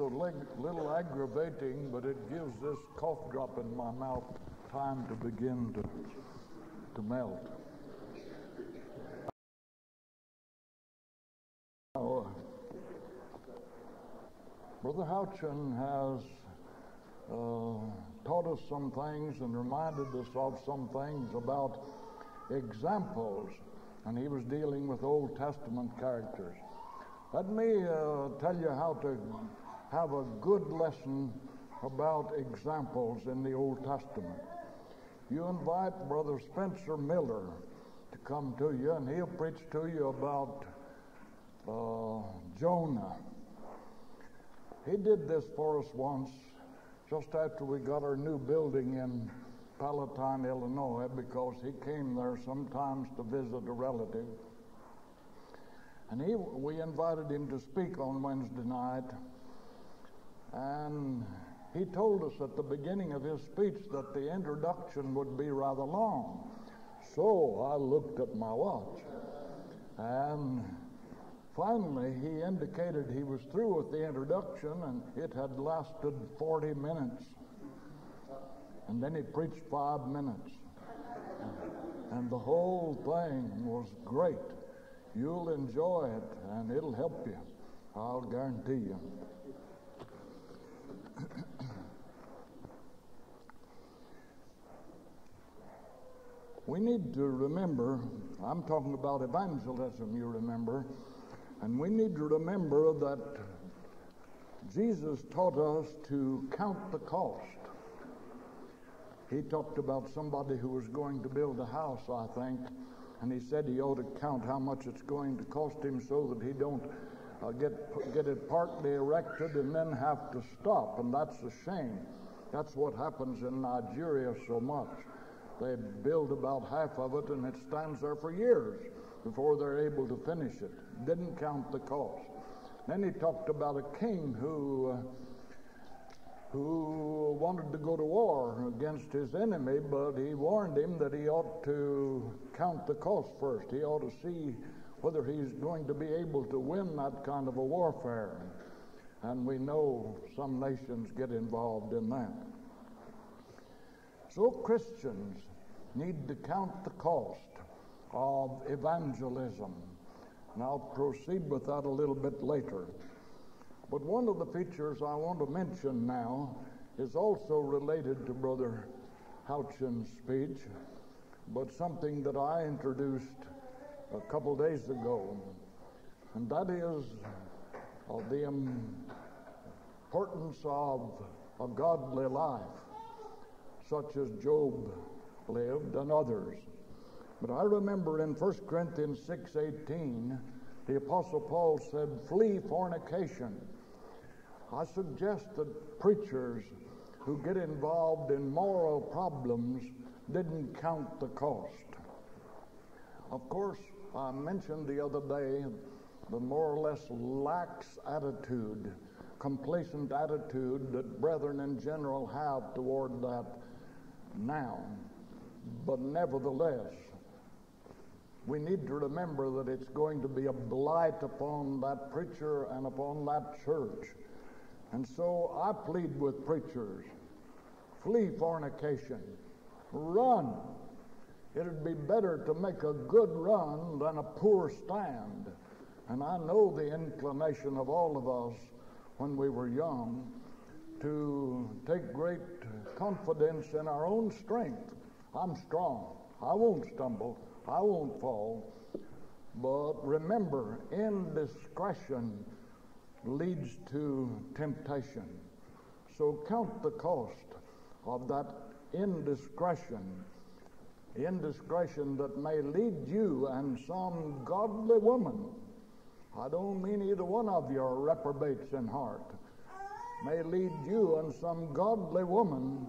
a little aggravating, but it gives this cough drop in my mouth time to begin to melt. Now, Brother Houchin has taught us some things and reminded us of some things about examples, and he was dealing with Old Testament characters. Let me tell you how to have a good lesson about examples in the Old Testament. You invite Brother Spencer Miller to come to you, and he'll preach to you about Jonah. He did this for us once just after we got our new building in Palatine, Illinois, because he came there sometimes to visit a relative. And we invited him to speak on Wednesday night, and he told us at the beginning of his speech that the introduction would be rather long. So I looked at my watch, and finally he indicated he was through with the introduction, and it had lasted 40 minutes. And then he preached 5 minutes, and the whole thing was great. You'll enjoy it, and it'll help you, I'll guarantee you. We need to remember, I'm talking about evangelism, you remember, and we need to remember that Jesus taught us to count the cost. He talked about somebody who was going to build a house, I think, and he said he ought to count how much it's going to cost him so that he don't get it partly erected and then have to stop, and that's a shame. That's what happens in Nigeria so much. They build about half of it, and it stands there for years before they're able to finish it. Didn't count the cost. Then he talked about a king who wanted to go to war against his enemy, but he warned him that he ought to count the cost first. He ought to see whether he's going to be able to win that kind of a warfare. And we know some nations get involved in that. So Christians need to count the cost of evangelism. And I'll proceed with that a little bit later. But one of the features I want to mention now is also related to Brother Houchin's speech, but something that I introduced a couple days ago, and that is the importance of a godly life, such as Job lived and others. But I remember in 1 Corinthians 6:18, the Apostle Paul said, "Flee fornication." I suggest that preachers who get involved in moral problems didn't count the cost. Of course, I mentioned the other day the more or less lax attitude, complacent attitude that brethren in general have toward that now. But nevertheless, we need to remember that it's going to be a blight upon that preacher and upon that church. And so I plead with preachers, flee fornication, run. It'd be better to make a good run than a poor stand. And I know the inclination of all of us when we were young to take great confidence in our own strength. I'm strong. I won't stumble. I won't fall. But remember, indiscretion leads to temptation. So count the cost of that indiscretion that may lead you and some godly woman, I don't mean either one of you are reprobates in heart, may lead you and some godly woman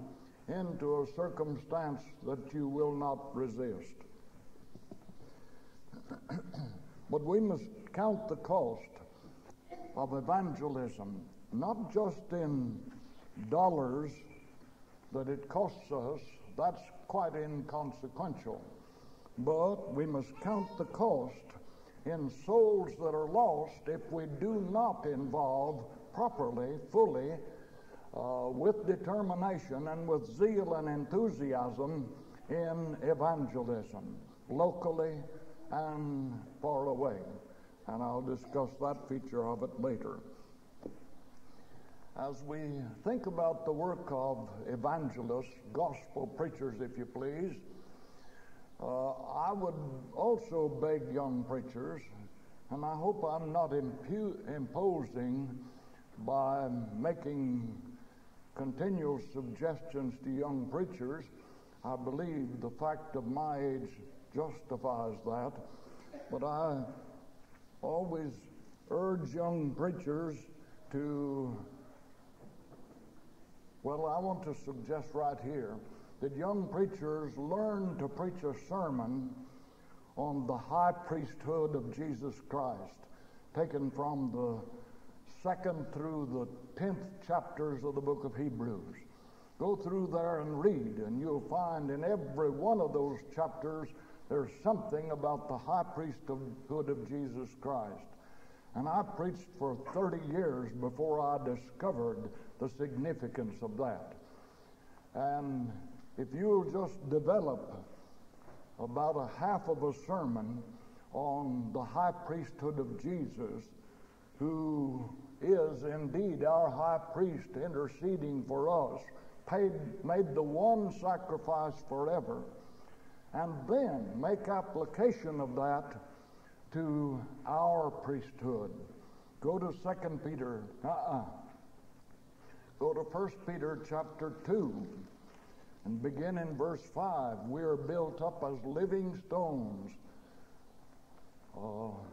into a circumstance that you will not resist. But we must count the cost of evangelism, not just in dollars that it costs us, that's quite inconsequential, but we must count the cost in souls that are lost if we do not involve properly, fully, with determination and with zeal and enthusiasm in evangelism, locally and far away. And I'll discuss that feature of it later. As we think about the work of evangelists, gospel preachers, if you please, I would also beg young preachers, and I hope I'm not imposing by making continual suggestions to young preachers. I believe the fact of my age justifies that, but I always urge young preachers to, well, I want to suggest right here that young preachers learn to preach a sermon on the high priesthood of Jesus Christ, taken from the 2nd through the 10th chapters of the book of Hebrews. Go through there and read, and you'll find in every one of those chapters there's something about the high priesthood of Jesus Christ. And I preached for 30 years before I discovered the significance of that. And if you'll just develop about a half of a sermon on the high priesthood of Jesus, who is indeed our high priest interceding for us, made the one sacrifice forever, and then make application of that to our priesthood. Go to 2 Peter, go to 1 Peter chapter 2, and begin in verse 5. We are built up as living stones.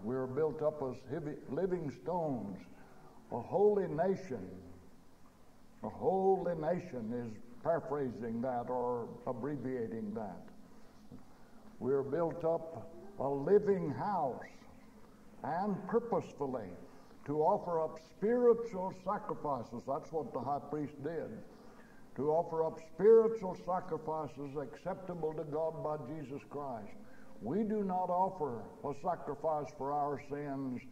We are built up as living stones, a holy nation. A holy nation is paraphrasing that or abbreviating that. We are built up a living house, and purposefully to offer up spiritual sacrifices. That's what the high priest did. To offer up spiritual sacrifices acceptable to God by Jesus Christ. We do not offer a sacrifice for our sins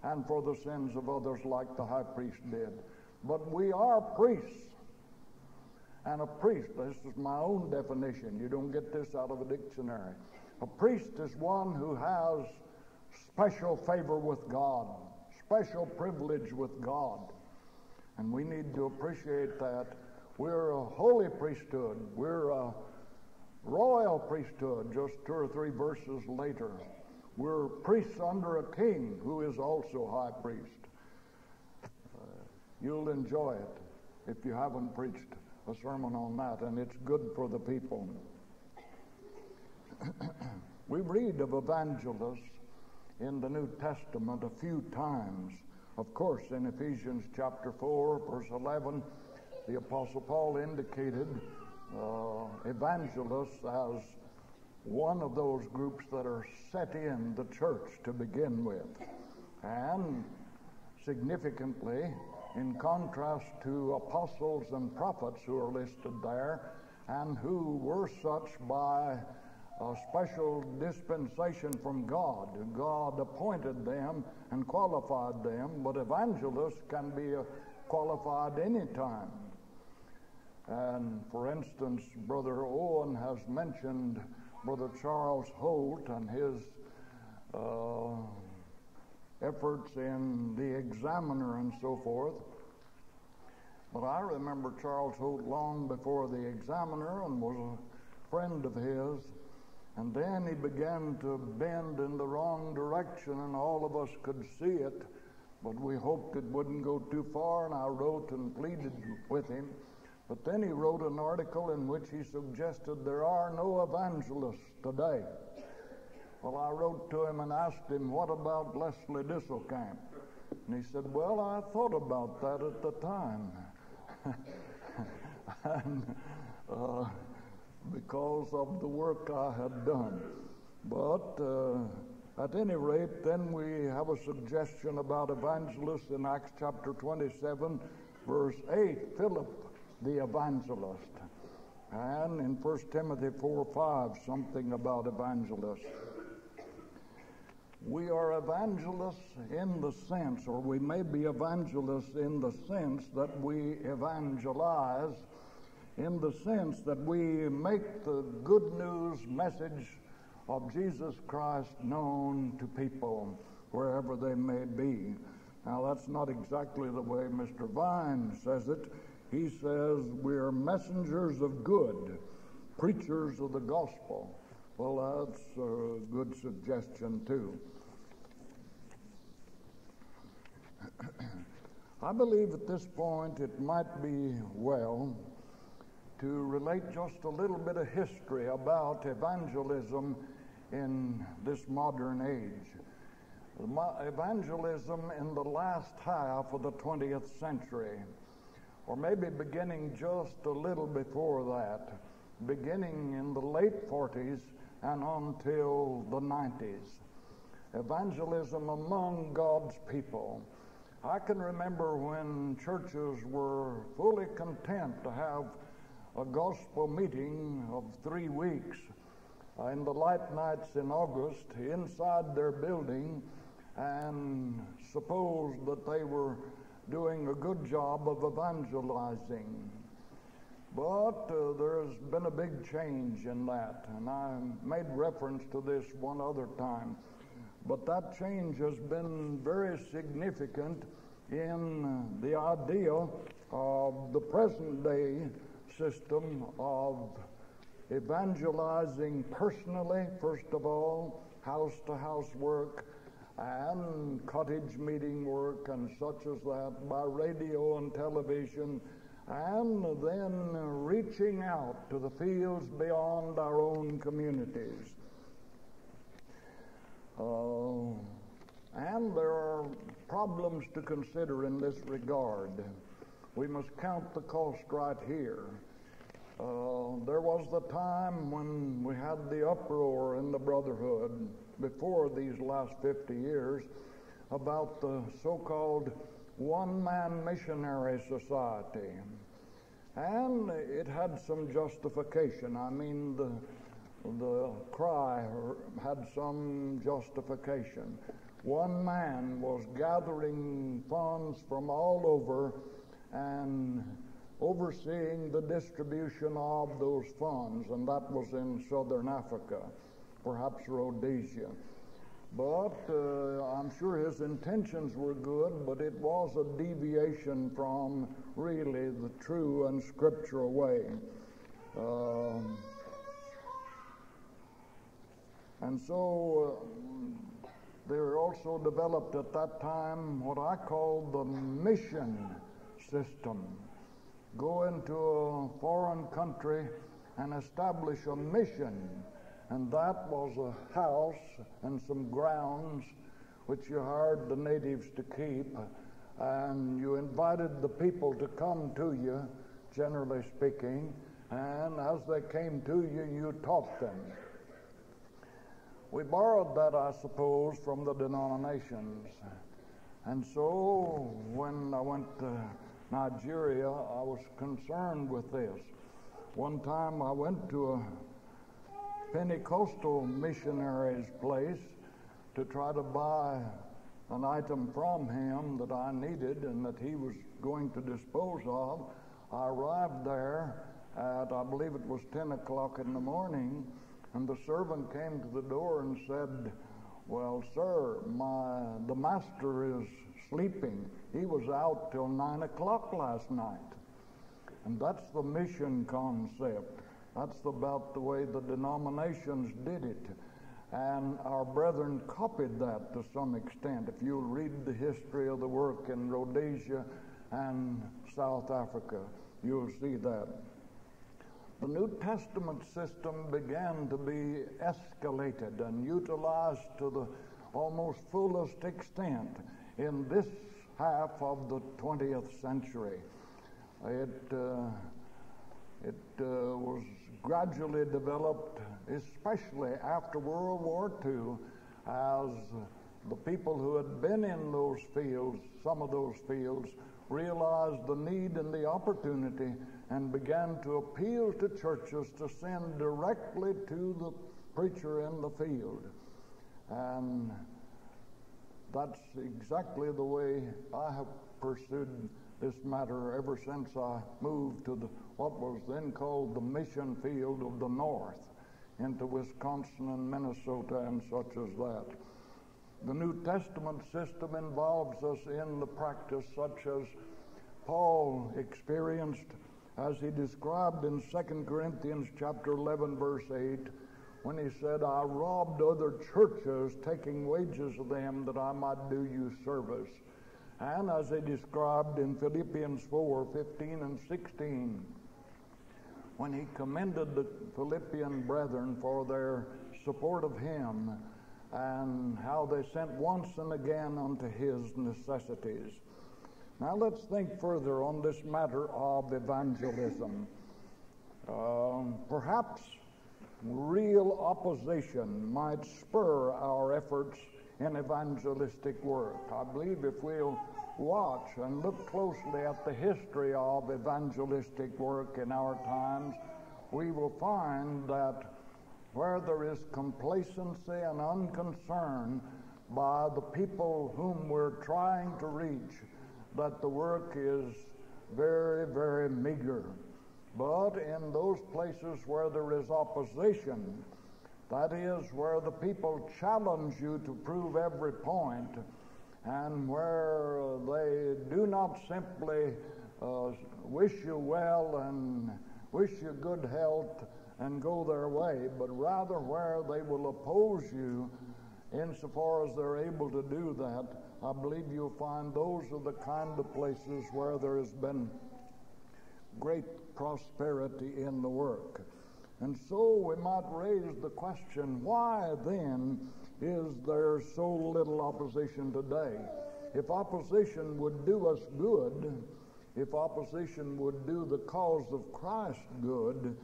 and for the sins of others like the high priest did. But we are priests. And a priest, this is my own definition. You don't get this out of a dictionary. A priest is one who has special favor with God, special privilege with God. And we need to appreciate that. We're a holy priesthood. We're a royal priesthood, just 2 or 3 verses later. We're priests under a king who is also high priest. You'll enjoy it if you haven't preached a sermon on that, and it's good for the people. We read of evangelists in the New Testament a few times. Of course, in Ephesians chapter 4, verse 11, the Apostle Paul indicated evangelists as one of those groups that are set in the church to begin with. And significantly, in contrast to apostles and prophets who are listed there, and who were such by a special dispensation from God. God appointed them and qualified them, but evangelists can be qualified any time. And for instance, Brother Owen has mentioned Brother Charles Holt and his efforts in the Examiner and so forth. But I remember Charles Holt long before the Examiner and was a friend of his. And then he began to bend in the wrong direction, and all of us could see it, but we hoped it wouldn't go too far, and I wrote and pleaded with him. But then he wrote an article in which he suggested there are no evangelists today. Well, I wrote to him and asked him, what about Leslie Diestelkamp? And he said, well, I thought about that at the time. And because of the work I had done. But at any rate, then we have a suggestion about evangelists in Acts chapter 27, verse 8, Philip the evangelist. And in 1 Timothy 4:5, something about evangelists. we are evangelists in the sense, or we may be evangelists in the sense that we evangelize, in the sense that we make the good news message of Jesus Christ known to people wherever they may be. Now, that's not exactly the way Mr. Vine says it. He says we're messengers of good, preachers of the gospel. Well, that's a good suggestion, too. I believe at this point it might be well to relate just a little bit of history about evangelism in this modern age. Evangelism in the last half of the 20th century, or maybe beginning just a little before that, beginning in the late 40s and until the 90s. Evangelism among God's people. I can remember when churches were fully content to have a gospel meeting of 3 weeks in the light nights in August inside their building, and suppose that they were doing a good job of evangelizing. But there's been a big change in that, and I made reference to this one other time. But that change has been very significant in the idea of the present day system of evangelizing personally, first of all, house-to-house work, and cottage meeting work and such as that, by radio and television, and then reaching out to the fields beyond our own communities. And there are problems to consider in this regard. We must count the cost right here. There was the time when we had the uproar in the brotherhood before these last 50 years about the so-called one-man missionary society. And it had some justification. I mean, the cry had some justification. One man was gathering funds from all over and overseeing the distribution of those funds, and that was in southern Africa, perhaps Rhodesia. But I'm sure his intentions were good, but it was a deviation from really the true and scriptural way. And so there also developed at that time what I call the mission system. Go into a foreign country and establish a mission. And that was a house and some grounds which you hired the natives to keep, and you invited the people to come to you, generally speaking, and as they came to you, you taught them. We borrowed that, I suppose, from the denominations. And so when I went to Nigeria, I was concerned with this. One time I went to a Pentecostal missionary's place to try to buy an item from him that I needed and that he was going to dispose of. I arrived there at, I believe it was 10 o'clock in the morning, and the servant came to the door and said, "Well, sir, the master is sleeping. He was out till 9 o'clock last night." And that's the mission concept. That's about the way the denominations did it. And our brethren copied that to some extent. If you read the history of the work in Rhodesia and South Africa, you'll see that. The New Testament system began to be escalated and utilized to the almost fullest extent in this half of the 20th century. It was gradually developed, especially after World War II, as the people who had been in those fields, some of those fields, realized the need and the opportunity and began to appeal to churches to send directly to the preacher in the field. And that's exactly the way I have pursued this matter ever since I moved to what was then called the mission field of the North, into Wisconsin and Minnesota and such as that. The New Testament system involves us in the practice such as Paul experienced as he described in 2 Corinthians chapter 11 verse 8, when he said, I robbed other churches, taking wages of them that I might do you service. And as he described in Philippians 4:15 and 16, when he commended the Philippian brethren for their support of him and how they sent once and again unto his necessities. Now let's think further on this matter of evangelism. Perhaps real opposition might spur our efforts in evangelistic work. I believe if we'll watch and look closely at the history of evangelistic work in our times, we will find that where there is complacency and unconcern by the people whom we're trying to reach, that the work is very, very meager. But in those places where there is opposition, that is, where the people challenge you to prove every point, and where they do not simply wish you well and wish you good health and go their way, but rather where they will oppose you insofar as they're able to do that, I believe you'll find those are the kind of places where there has been great prosperity in the work. And so we might raise the question, why then is there so little opposition today? If opposition would do us good, if opposition would do the cause of Christ good,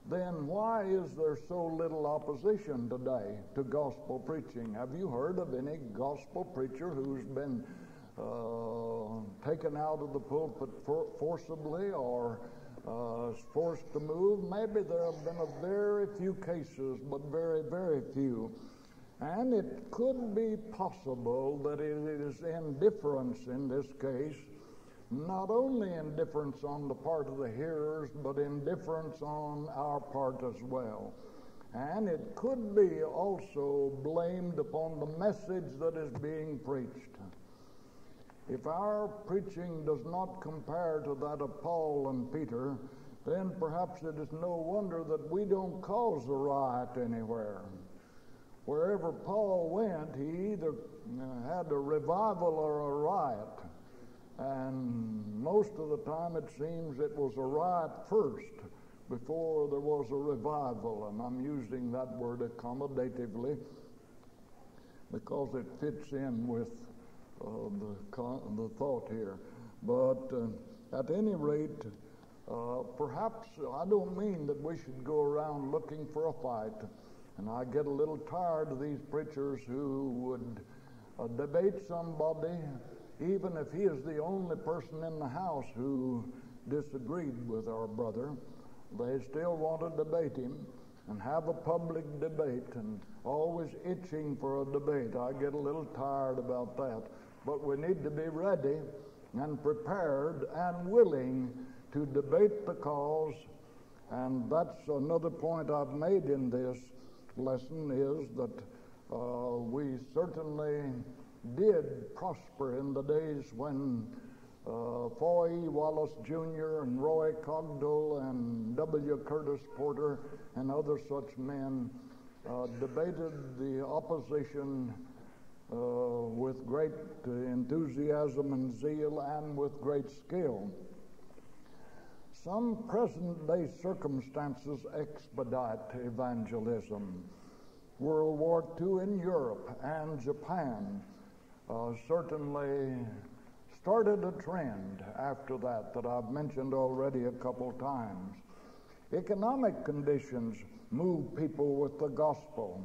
then why is there so little opposition today to gospel preaching? Have you heard of any gospel preacher who's been taken out of the pulpit forcibly or forced to move? Maybe there have been a very few cases, but very, very few. And it could be possible that it is indifference in this case, not only indifference on the part of the hearers, but indifference on our part as well. And it could be also blamed upon the message that is being preached. If our preaching does not compare to that of Paul and Peter, then perhaps it is no wonder that we don't cause a riot anywhere. Wherever Paul went, he either had a revival or a riot. And most of the time it seems it was a riot first before there was a revival. And I'm using that word accommodatively because it fits in with the thought here. But at any rate, perhaps I don't mean that we should go around looking for a fight. And I get a little tired of these preachers who would debate somebody, even if he is the only person in the house who disagreed with our brother. They still want to debate him and have a public debate and always itching for a debate. I get a little tired about that. But we need to be ready and prepared and willing to debate the cause. And that's another point I've made in this lesson, is that we certainly did prosper in the days when Foy Wallace Jr. and Roy Cogdell and W. Curtis Porter and other such men debated the opposition with great enthusiasm and zeal and with great skill. Some present-day circumstances expedite evangelism. World War II in Europe and Japan certainly started a trend after that I've mentioned already a couple times. Economic conditions move people with the gospel.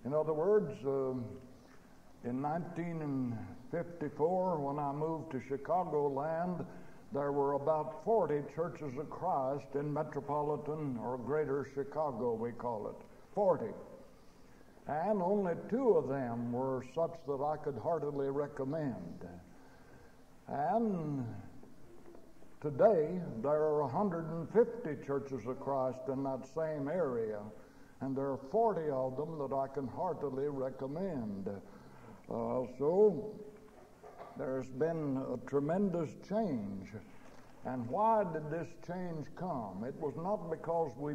In other words, in 1954, when I moved to Chicagoland, there were about 40 churches of Christ in metropolitan or greater Chicago, we call it, 40. and only 2 of them were such that I could heartily recommend. And today, there are 150 churches of Christ in that same area, and there are 40 of them that I can heartily recommend. So there's been a tremendous change. And why did this change come? It was not because we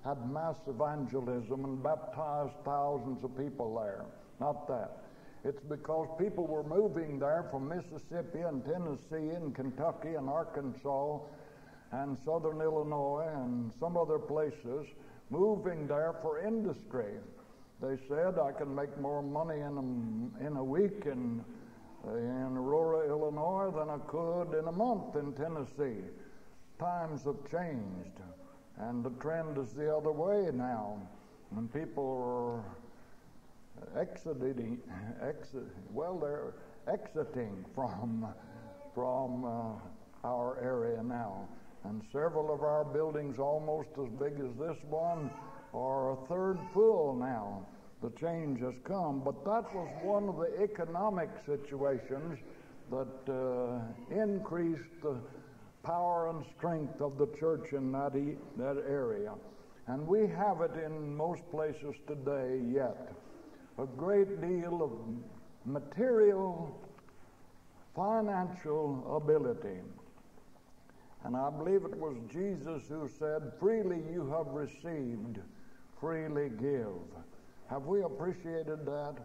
had mass evangelism and baptized thousands of people there. Not that. It's because people were moving there from Mississippi and Tennessee and Kentucky and Arkansas and southern Illinois and some other places, moving there for industry. They said, I can make more money in a week in Aurora, Illinois than I could in a month in Tennessee. Times have changed, and the trend is the other way now. When people are exiting from our area now. And several of our buildings, almost as big as this one, are a third full now. The change has come, but that was one of the economic situations that increased the power and strength of the church in that area. And we have it in most places today yet. A great deal of material, financial ability. And I believe it was Jesus who said, freely you have received, freely give. Have we appreciated that?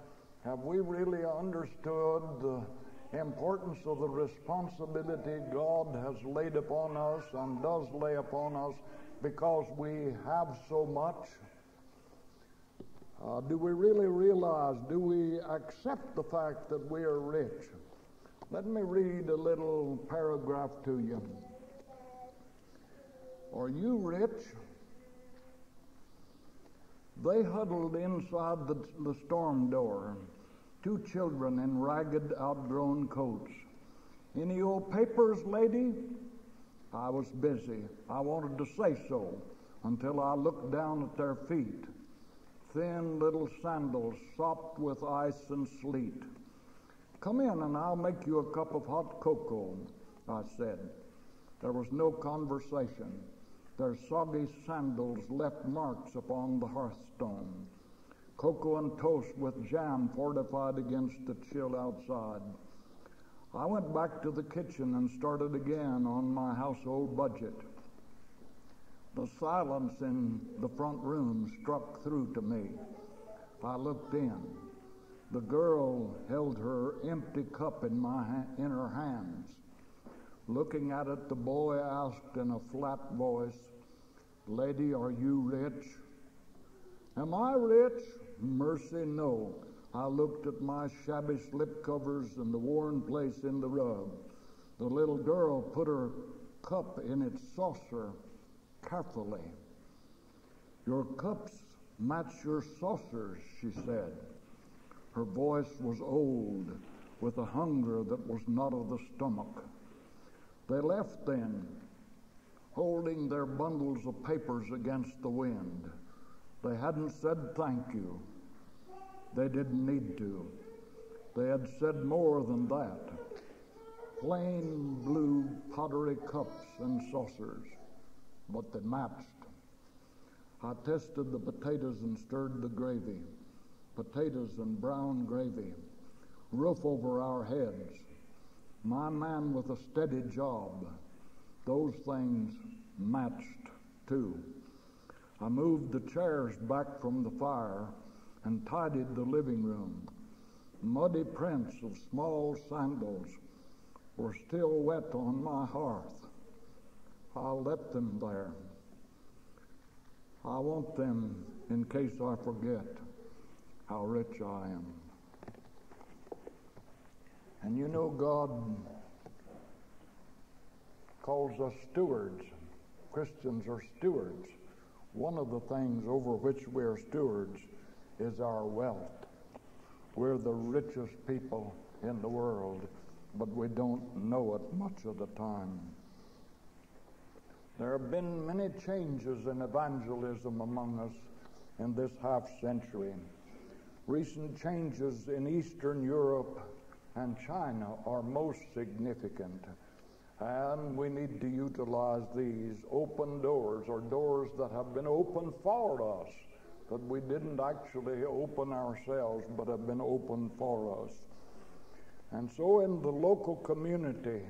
Have we really understood the importance of the responsibility God has laid upon us and does lay upon us because we have so much? Do we really realize, do we accept the fact that we are rich? Let me read a little paragraph to you. Are you rich? They huddled inside the storm door, 2 children in ragged, outgrown coats. Any old papers, lady? I was busy. I wanted to say so until I looked down at their feet. Thin little sandals sopped with ice and sleet. Come in and I'll make you a cup of hot cocoa, I said. There was no conversation. Their soggy sandals left marks upon the hearthstone. Cocoa and toast with jam fortified against the chill outside. I went back to the kitchen and started again on my household budget. The silence in the front room struck through to me. I looked in. The girl held her empty cup in her hands. Looking at it, the boy asked in a flat voice, Lady, are you rich? Am I rich? Mercy, no. I looked at my shabby slipcovers and the worn place in the rug. The little girl put her cup in its saucer carefully. Your cups match your saucers, she said. Her voice was old, with a hunger that was not of the stomach. They left then, holding their bundles of papers against the wind. They hadn't said thank you. They didn't need to. They had said more than that. Plain blue pottery cups and saucers, but they matched. I tested the potatoes and stirred the gravy. Potatoes and brown gravy. Roof over our heads. My man with a steady job. Those things matched too. I moved the chairs back from the fire and tidied the living room. Muddy prints of small sandals were still wet on my hearth. I'll let them there. I want them in case I forget how rich I am. And you know, God calls us stewards. Christians are stewards. One of the things over which we are stewards is our wealth. We're the richest people in the world, but we don't know it much of the time. There have been many changes in evangelism among us in this half century. Recent changes in Eastern Europe and China are most significant, and we need to utilize these open doors, or doors that have been opened for us, that we didn't actually open ourselves, but have been opened for us. And so in the local community,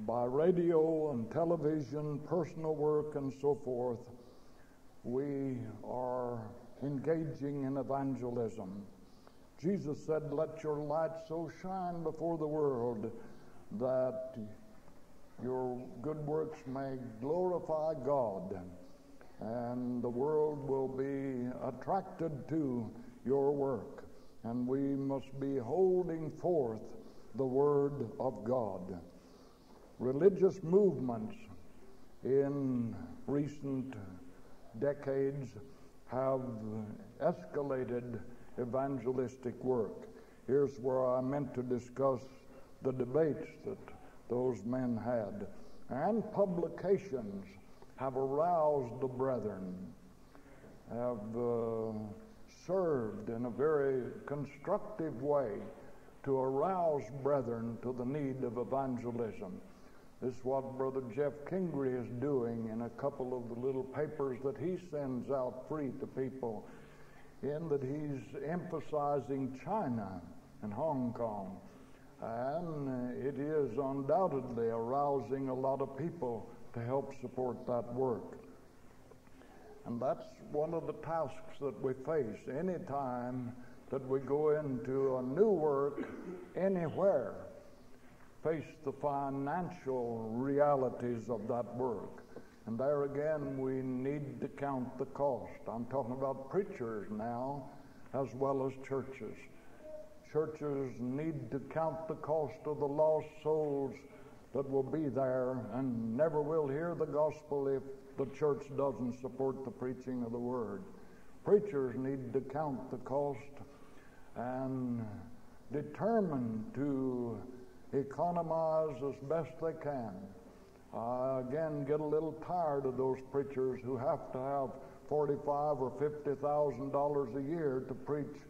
by radio and television, personal work, and so forth, we are engaging in evangelism. Jesus said, "Let your light so shine before the world that your good works may glorify God, and the world will be attracted to your work." And we must be holding forth the Word of God. Religious movements in recent decades have escalated evangelistic work. Here's where I meant to discuss the debates that those men had. And publications have aroused the brethren, have served in a very constructive way to arouse brethren to the need of evangelism. This is what Brother Jeff Kingery is doing in a couple of the little papers that he sends out free to people, in that he's emphasizing China and Hong Kong. And it is undoubtedly arousing a lot of people to help support that work. And that's one of the tasks that we face any time that we go into a new work anywhere. Face the financial realities of that work. And there again, we need to count the cost. I'm talking about preachers now, as well as churches. Churches need to count the cost of the lost souls that will be there and never will hear the gospel if the church doesn't support the preaching of the Word. Preachers need to count the cost and determine to economize as best they can. I again get a little tired of those preachers who have to have $45,000 or $50,000 a year to preach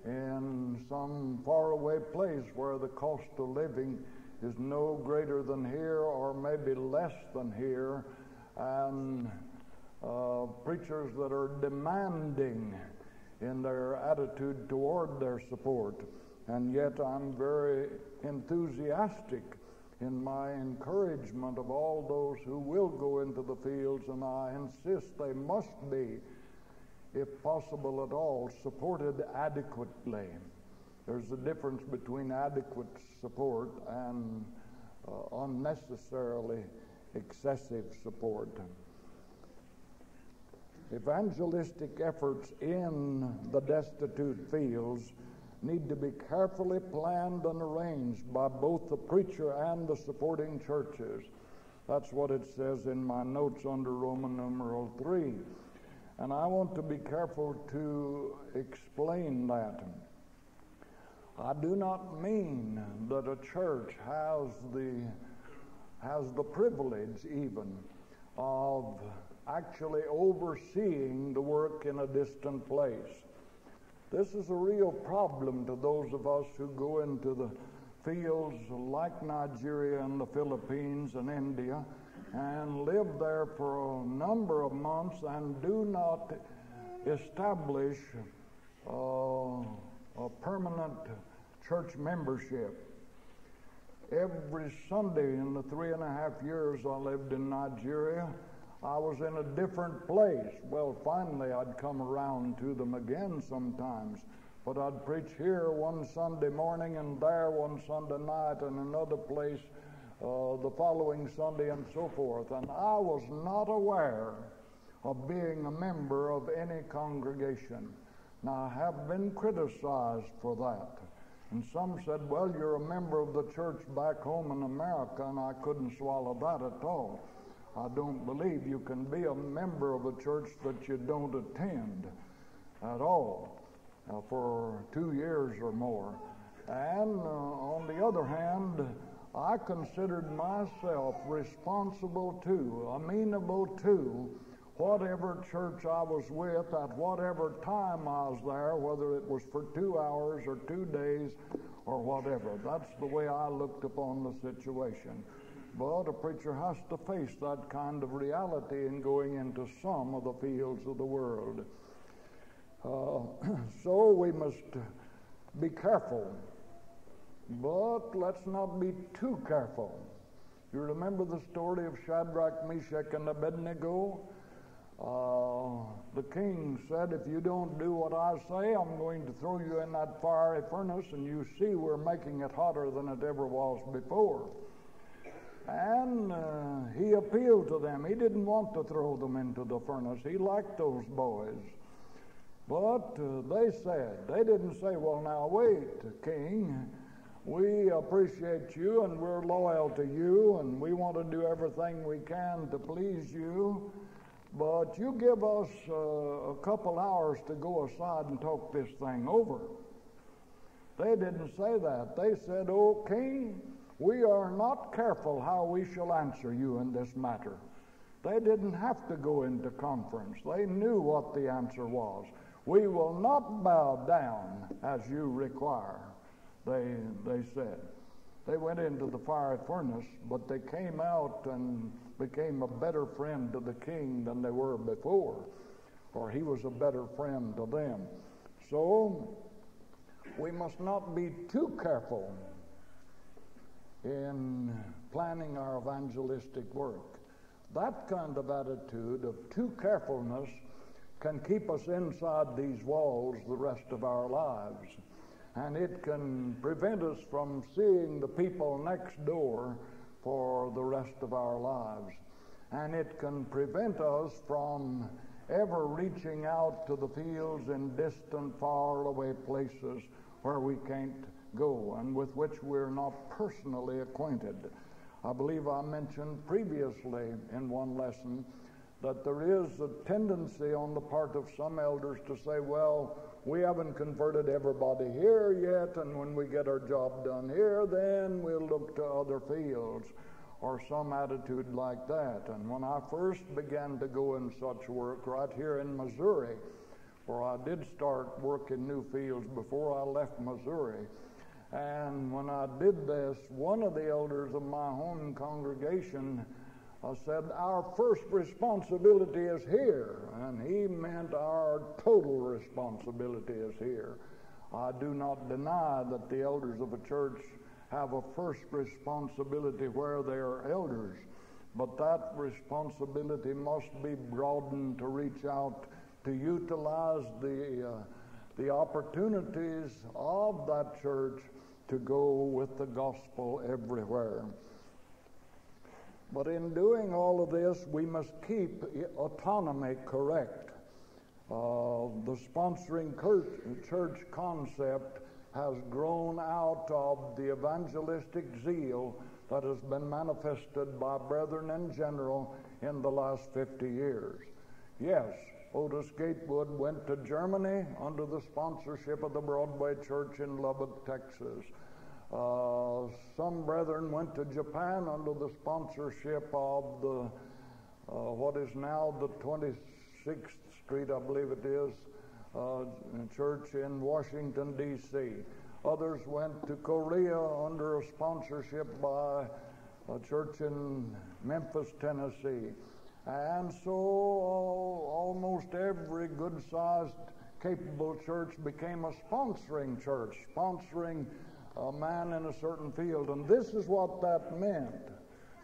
in some faraway place where the cost of living is no greater than here or maybe less than here, and preachers that are demanding in their attitude toward their support. And yet I'm very enthusiastic in my encouragement of all those who will go into the fields, and I insist they must be, if possible at all, supported adequately. There's a difference between adequate support and unnecessarily excessive support. Evangelistic efforts in the destitute fields need to be carefully planned and arranged by both the preacher and the supporting churches. That's what it says in my notes under Roman numeral 3. And I want to be careful to explain that. I do not mean that a church has the privilege even of actually overseeing the work in a distant place. This is a real problem to those of us who go into the fields like Nigeria and the Philippines and India and live there for a number of months and do not establish a permanent church membership. Every Sunday in the 3.5 years I lived in Nigeria, I was in a different place. Well, finally I'd come around to them again sometimes, but I'd preach here one Sunday morning and there one Sunday night and another place the following Sunday and so forth. And I was not aware of being a member of any congregation. Now, I have been criticized for that. And some said, well, you're a member of the church back home in America, and I couldn't swallow that at all. I don't believe you can be a member of a church that you don't attend at all for 2 years or more. And on the other hand, I considered myself responsible to, amenable to, whatever church I was with, at whatever time I was there, whether it was for 2 hours or 2 days or whatever. That's the way I looked upon the situation. But a preacher has to face that kind of reality in going into some of the fields of the world. So we must be careful, but let's not be too careful. You remember the story of Shadrach, Meshach, and Abednego? The king said, if you don't do what I say, I'm going to throw you in that fiery furnace, and you see we're making it hotter than it ever was before. And he appealed to them. He didn't want to throw them into the furnace. He liked those boys. But they didn't say, well, now wait, king, we appreciate you and we're loyal to you and we want to do everything we can to please you, but you give us a couple hours to go aside and talk this thing over. They didn't say that. They said, oh, king, we are not careful how we shall answer you in this matter. They didn't have to go into conference. They knew what the answer was. We will not bow down as you require, they said. They went into the fiery furnace, but they came out and became a better friend to the king than they were before, or he was a better friend to them. So we must not be too careful in planning our evangelistic work. That kind of attitude of too carefulness can keep us inside these walls the rest of our lives. And it can prevent us from seeing the people next door for the rest of our lives. And it can prevent us from ever reaching out to the fields in distant, far away places where we can't go and with which we're not personally acquainted. I believe I mentioned previously in one lesson that there is a tendency on the part of some elders to say, well, we haven't converted everybody here yet, and when we get our job done here, then we'll look to other fields, or some attitude like that. And when I first began to go in such work right here in Missouri, where I did start work in new fields before I left Missouri, and when I did this, one of the elders of my home congregation said, our first responsibility is here, and he meant our total responsibility is here. I do not deny that the elders of a church have a first responsibility where they are elders, but that responsibility must be broadened to reach out to utilize the opportunities of that church to go with the gospel everywhere. But in doing all of this, we must keep autonomy correct. The sponsoring church concept has grown out of the evangelistic zeal that has been manifested by brethren in general in the last 50 years. Yes, Otis Gatewood went to Germany under the sponsorship of the Broadway Church in Lubbock, Texas. Some brethren went to Japan under the sponsorship of the what is now the 26th Street, I believe it is, church in Washington, D.C. Others went to Korea under a sponsorship by a church in Memphis, Tennessee. And so almost every good-sized, capable church became a sponsoring church, sponsoring a man in a certain field. And this is what that meant.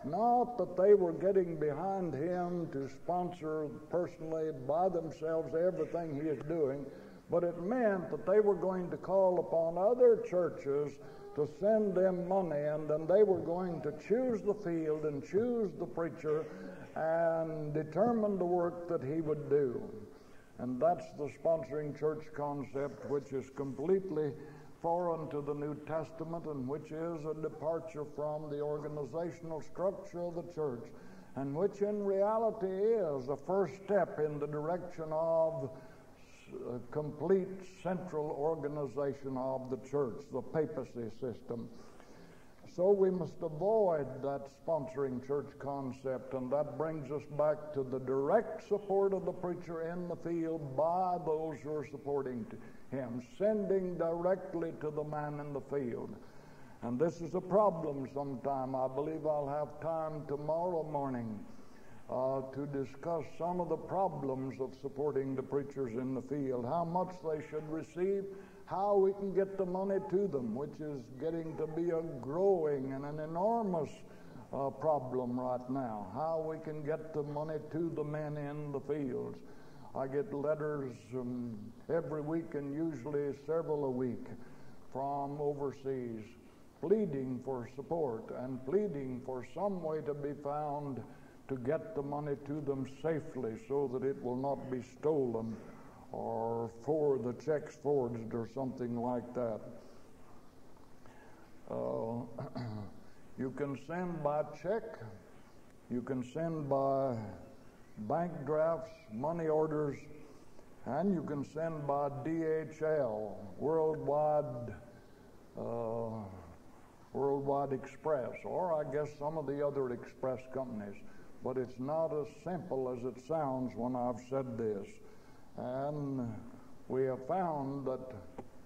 Not that they were getting behind him to sponsor personally by themselves everything he is doing, but it meant that they were going to call upon other churches to send them money, and then they were going to choose the field and choose the preacher and determine the work that he would do. And that's the sponsoring church concept, which is completely foreign to the New Testament and which is a departure from the organizational structure of the church, and which in reality is a first step in the direction of a complete central organization of the church, the papacy system. So we must avoid that sponsoring church concept, and that brings us back to the direct support of the preacher in the field by those who are supporting him, sending directly to the man in the field. And this is a problem sometime. I believe I'll have time tomorrow morning to discuss some of the problems of supporting the preachers in the field, how much they should receive, how we can get the money to them, which is getting to be a growing and an enormous problem right now, how we can get the money to the men in the fields. I get letters every week, and usually several a week, from overseas, pleading for support and pleading for some way to be found to get the money to them safely so that it will not be stolen or for the checks forged or something like that. You can send by check, you can send by bank drafts, money orders, and you can send by DHL, Worldwide Express, or I guess some of the other express companies. But it's not as simple as it sounds when I've said this. And we have found that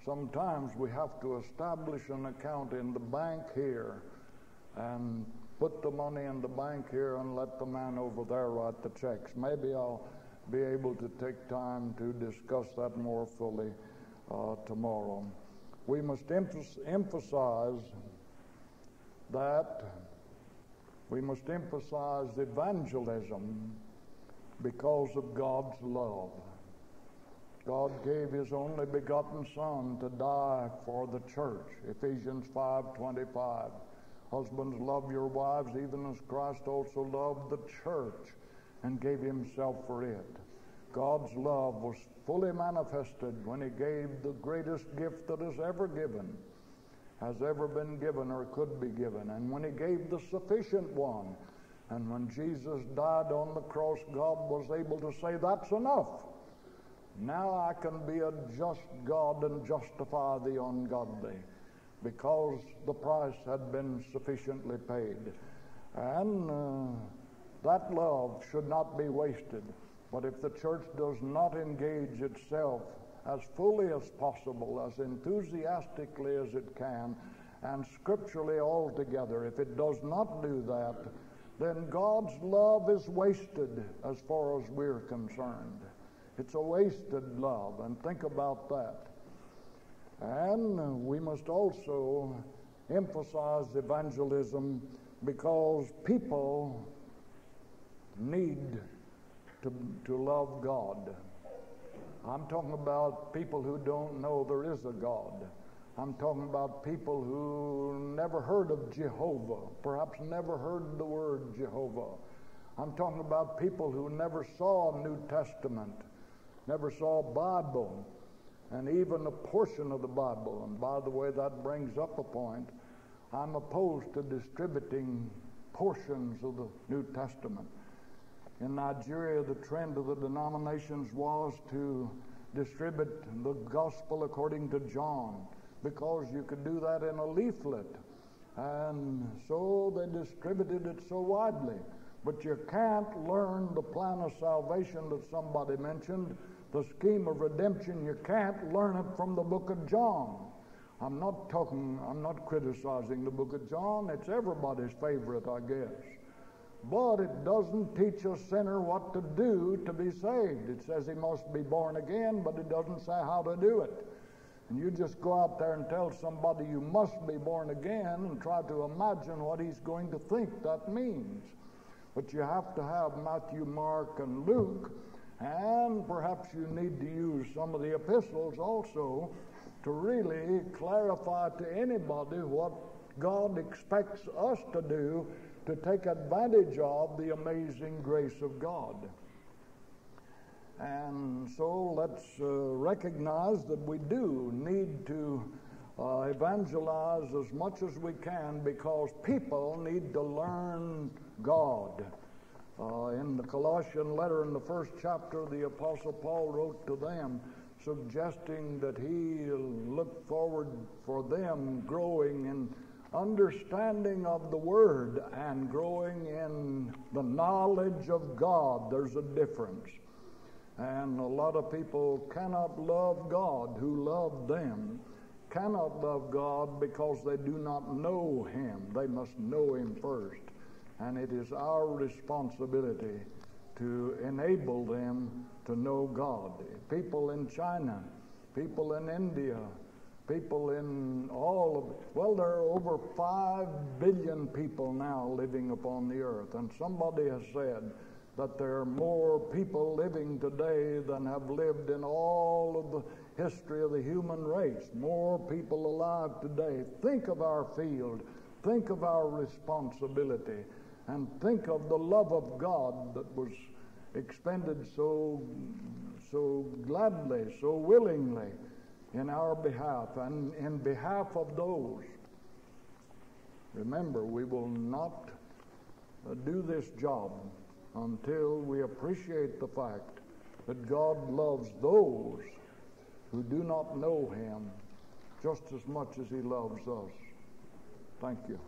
sometimes we have to establish an account in the bank here and put the money in the bank here and let the man over there write the checks. Maybe I'll be able to take time to discuss that more fully tomorrow. We must emphasize that we must emphasize evangelism because of God's love. God gave His only begotten Son to die for the church, Ephesians 5:25. Husbands, love your wives even as Christ also loved the church and gave Himself for it. God's love was fully manifested when He gave the greatest gift that has ever been given or could be given, and when He gave the sufficient one. And when Jesus died on the cross, God was able to say, that's enough. Now I can be a just God and justify the ungodly, because the price had been sufficiently paid. And that love should not be wasted. But if the church does not engage itself as fully as possible, as enthusiastically as it can, and scripturally altogether, if it does not do that, then God's love is wasted as far as we're concerned. It's a wasted love, and think about that. And we must also emphasize evangelism because people need to love God. I'm talking about people who don't know there is a God. I'm talking about people who never heard of Jehovah, perhaps never heard the word Jehovah. I'm talking about people who never saw a New Testament, never saw a Bible, and even a portion of the Bible. And by the way, that brings up a point. I'm opposed to distributing portions of the New Testament. In Nigeria, the trend of the denominations was to distribute the gospel according to John, because you could do that in a leaflet. And so they distributed it so widely. But you can't learn the plan of salvation that somebody mentioned, the scheme of redemption. You can't learn it from the book of John. I'm not criticizing the book of John. It's everybody's favorite, I guess. But it doesn't teach a sinner what to do to be saved. It says he must be born again, but it doesn't say how to do it. And you just go out there and tell somebody you must be born again and try to imagine what he's going to think that means. But you have to have Matthew, Mark, and Luke, and perhaps you need to use some of the epistles also to really clarify to anybody what God expects us to do to take advantage of the amazing grace of God. And so let's recognize that we do need to evangelize as much as we can, because people need to learn God. In the Colossian letter, in the first chapter, the Apostle Paul wrote to them, suggesting that he looked forward for them growing in understanding of the Word and growing in the knowledge of God. There's a difference. And a lot of people cannot love God who loved them, cannot love God because they do not know Him. They must know Him first. And it is our responsibility to enable them to know God. People in China, people in India, people in all of, well, there are over 5 billion people now living upon the earth. And somebody has said that there are more people living today than have lived in all of the history of the human race. More people alive today. Think of our field. Think of our responsibility. And think of the love of God that was expended so gladly, so willingly in our behalf and in behalf of those. Remember, we will not do this job until we appreciate the fact that God loves those who do not know Him just as much as He loves us. Thank you.